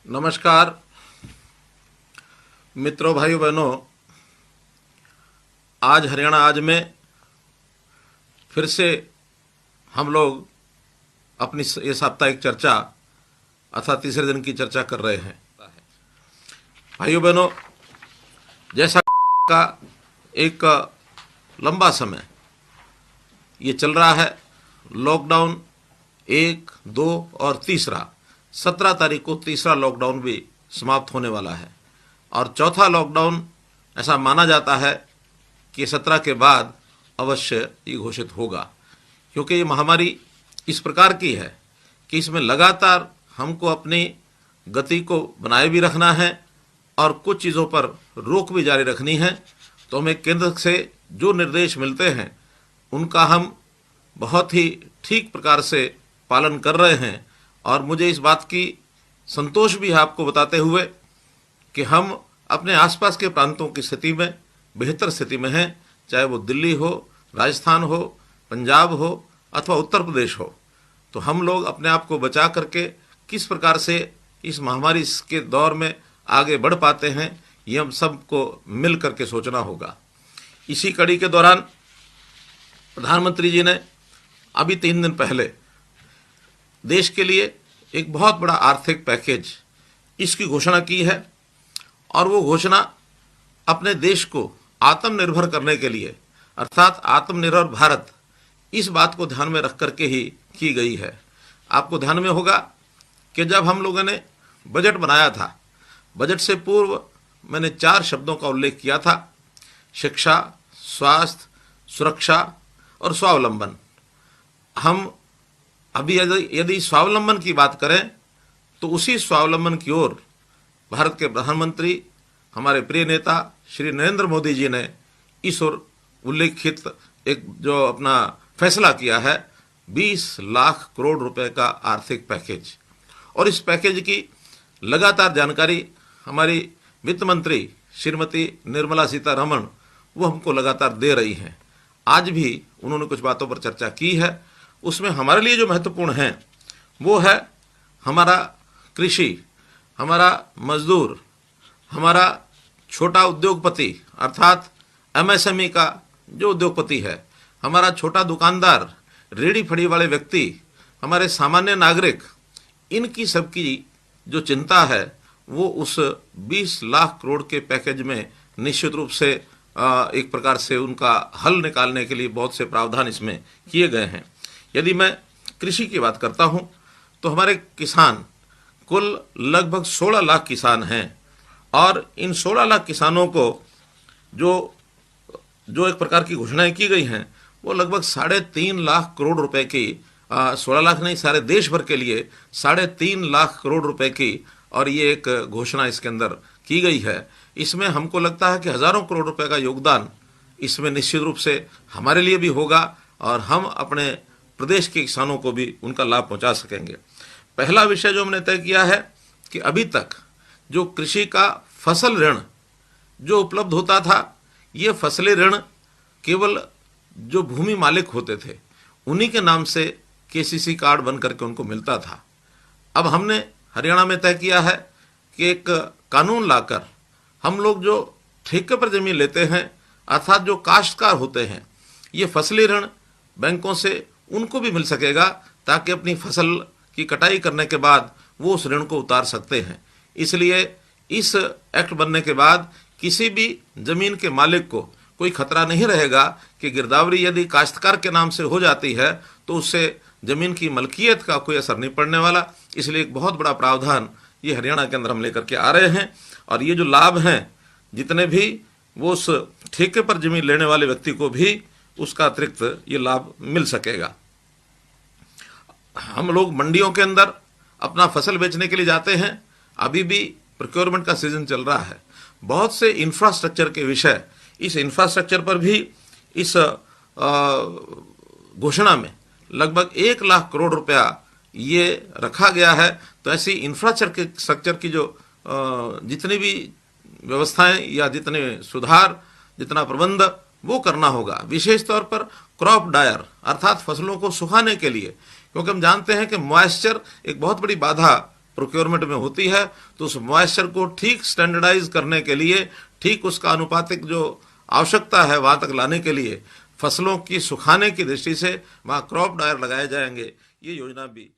नमस्कार मित्रों, भाइयों बहनों। आज हरियाणा आज में फिर से हम लोग अपनी ये साप्ताहिक चर्चा अर्थात तीसरे दिन की चर्चा कर रहे हैं। भाइयों बहनों, जैसा का एक लंबा समय ये चल रहा है, लॉकडाउन 1, 2 और तीसरा 17 तारीख को तीसरा लॉकडाउन भी समाप्त होने वाला है और चौथा लॉकडाउन ऐसा माना जाता है कि 17 के बाद अवश्य ये घोषित होगा, क्योंकि ये महामारी इस प्रकार की है कि इसमें लगातार हमको अपनी गति को बनाए भी रखना है और कुछ चीज़ों पर रोक भी जारी रखनी है। तो हमें केंद्र से जो निर्देश मिलते हैं उनका हम बहुत ही ठीक प्रकार से पालन कर रहे हैं और मुझे इस बात की संतोष भी है आपको बताते हुए कि हम अपने आसपास के प्रांतों की स्थिति में बेहतर स्थिति में हैं, चाहे वो दिल्ली हो, राजस्थान हो, पंजाब हो अथवा उत्तर प्रदेश हो। तो हम लोग अपने आप को बचा करके किस प्रकार से इस महामारी के दौर में आगे बढ़ पाते हैं, ये हम सबको मिल करके सोचना होगा। इसी कड़ी के दौरान प्रधानमंत्री जी ने अभी 3 दिन पहले देश के लिए एक बहुत बड़ा आर्थिक पैकेज इसकी घोषणा की है और वो घोषणा अपने देश को आत्मनिर्भर करने के लिए अर्थात आत्मनिर्भर भारत, इस बात को ध्यान में रख करके ही की गई है। आपको ध्यान में होगा कि जब हम लोगों ने बजट बनाया था, बजट से पूर्व मैंने 4 शब्दों का उल्लेख किया था: शिक्षा, स्वास्थ्य, सुरक्षा और स्वावलंबन। हम अभी यदि स्वावलंबन की बात करें तो उसी स्वावलंबन की ओर भारत के प्रधानमंत्री हमारे प्रिय नेता श्री नरेंद्र मोदी जी ने इस ओर उल्लेखित एक जो अपना फैसला किया है 20 लाख करोड़ रुपए का आर्थिक पैकेज। और इस पैकेज की लगातार जानकारी हमारी वित्त मंत्री श्रीमती निर्मला सीतारमण वो हमको लगातार दे रही हैं। आज भी उन्होंने कुछ बातों पर चर्चा की है। उसमें हमारे लिए जो महत्वपूर्ण है वो है हमारा कृषि, हमारा मजदूर, हमारा छोटा उद्योगपति अर्थात एमएसएमई का जो उद्योगपति है, हमारा छोटा दुकानदार, रेडी फड़ी वाले व्यक्ति, हमारे सामान्य नागरिक, इनकी सबकी जो चिंता है वो उस 20 लाख करोड़ के पैकेज में निश्चित रूप से एक प्रकार से उनका हल निकालने के लिए बहुत से प्रावधान इसमें किए गए हैं। यदि मैं कृषि की बात करता हूं तो हमारे किसान कुल लगभग 16 लाख किसान हैं और इन 16 लाख किसानों को जो एक प्रकार की घोषणाएं की गई हैं वो लगभग 3.5 लाख करोड़ रुपए की 16 लाख नहीं, सारे देश भर के लिए 3.5 लाख करोड़ रुपए की और ये एक घोषणा इसके अंदर की गई है। इसमें हमको लगता है कि हजारों करोड़ रुपए का योगदान इसमें निश्चित रूप से हमारे लिए भी होगा और हम अपने प्रदेश के किसानों को भी उनका लाभ पहुंचा सकेंगे। पहला विषय जो हमने तय किया है कि अभी तक जो कृषि का फसल ऋण जो उपलब्ध होता था, ये फसली ऋण केवल जो भूमि मालिक होते थे उन्हीं के नाम से केसीसी कार्ड बन करके उनको मिलता था। अब हमने हरियाणा में तय किया है कि एक कानून लाकर हम लोग जो ठेके पर जमीन लेते हैं अर्थात जो काश्तकार होते हैं, ये फसली ऋण बैंकों से उनको भी मिल सकेगा ताकि अपनी फसल की कटाई करने के बाद वो उस ऋण को उतार सकते हैं। इसलिए इस एक्ट बनने के बाद किसी भी जमीन के मालिक को कोई खतरा नहीं रहेगा कि गिरदावरी यदि काश्तकार के नाम से हो जाती है तो उससे जमीन की मलकियत का कोई असर नहीं पड़ने वाला। इसलिए एक बहुत बड़ा प्रावधान ये हरियाणा के अंदर हम लेकर के आ रहे हैं और ये जो लाभ हैं जितने भी वो उस ठेके पर जमीन लेने वाले व्यक्ति को भी उसका अतिरिक्त ये लाभ मिल सकेगा। हम लोग मंडियों के अंदर अपना फसल बेचने के लिए जाते हैं, अभी भी प्रोक्योरमेंट का सीजन चल रहा है। बहुत से इंफ्रास्ट्रक्चर के विषय, इस इंफ्रास्ट्रक्चर पर भी इस घोषणा में लगभग 1 लाख करोड़ रुपया ये रखा गया है। तो ऐसी इंफ्रास्ट्रक्चर की जो जितनी भी व्यवस्थाएं या जितने सुधार, जितना प्रबंध वो करना होगा। विशेष तौर पर क्रॉप ड्रायर अर्थात फसलों को सुखाने के लिए, क्योंकि हम जानते हैं कि मॉइस्चर एक बहुत बड़ी बाधा प्रोक्योरमेंट में होती है, तो उस मॉइस्चर को ठीक स्टैंडर्डाइज करने के लिए, ठीक उसका अनुपातिक जो आवश्यकता है वहाँ तक लाने के लिए फसलों की सुखाने की दृष्टि से वहाँ क्रॉप ड्रायर लगाए जाएंगे। ये योजना भी